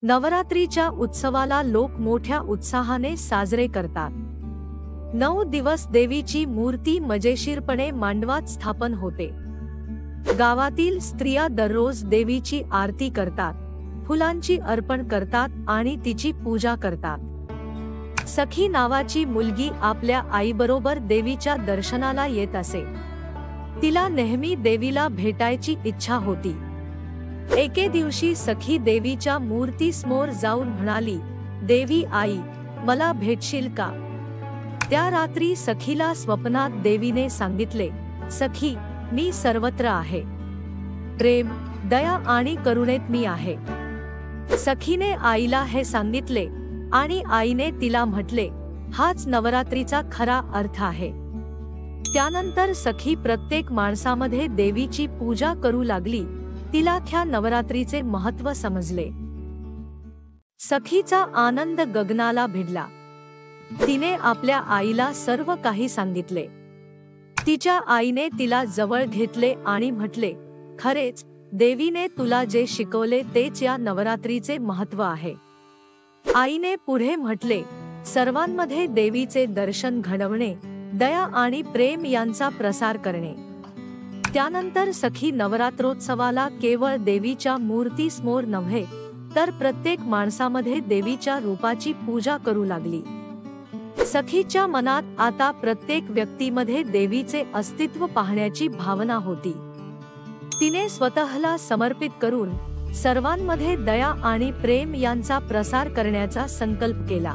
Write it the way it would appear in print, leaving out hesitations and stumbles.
नवरात्रीच्या उत्सवाला लोक मोठ्या उत्साहाने साजरे करतात। 9 दिवस देवीची मूर्ती मजेशीरपणे मांडवात स्थापन होते। गावातील स्त्रिया दररोज देवीची आरती करतात, फुलांची अर्पण करतात आणि तिची पूजा करतात। सखी नावाची मुलगी आपल्या आईबरोबर देवीच्या दर्शनाला येत असे। तिला नेहमी देवीला भेटायची इच्छा होती। एके दिवशी सखी देवीच्या मूर्तीसमोर जाऊन म्हणाली, देवी आई, मला भेटशील का? त्या रात्री सखीला स्वप्नात देवीने सांगितले, सखी, मी सर्वत्र आहे। प्रेम, दया आणि करुणेत मी आहे। सखीने आईला हे सांगितले आणि आईने तिला म्हटले, हाच नवरात्रीचा खरा अर्थ आहे। त्यानंतर सखी प्रत्येक माणसामध्ये देवीची पूजा करू लागली। तिला ह्या नवरात्रीचे महत्त्व समजले। सखीचा आनंद गगनाला भिडला। तिने आपल्या आईला सर्व काही सांगितले। तिच्या आईने तिला जवळ घेतले आणि म्हटले, खरेच देवीने तुला जे शिकवले तेच या नवरात्रीचे महत्त्व आहे। आईने पुढे म्हटले, सर्वांमध्ये देवीचे दर्शन घडवणे, दया आणि प्रेम यांचा प्रसार करणे। त्यानंतर सखी नवरात्रोत्सवाला केवळ देवीच्या मूर्तीसमोर नव्हे, तर प्रत्येक माणसामध्ये देवीच्या रूपाची पूजा करू लागली। सखीच्या मनात आता प्रत्येक व्यक्तीमध्ये देवीचे अस्तित्व पाहण्याची भावना होती। तिने स्वतःला समर्पित करून सर्वांमध्ये दया आणि प्रेम यांचा प्रसार करण्याचा संकल्प केला।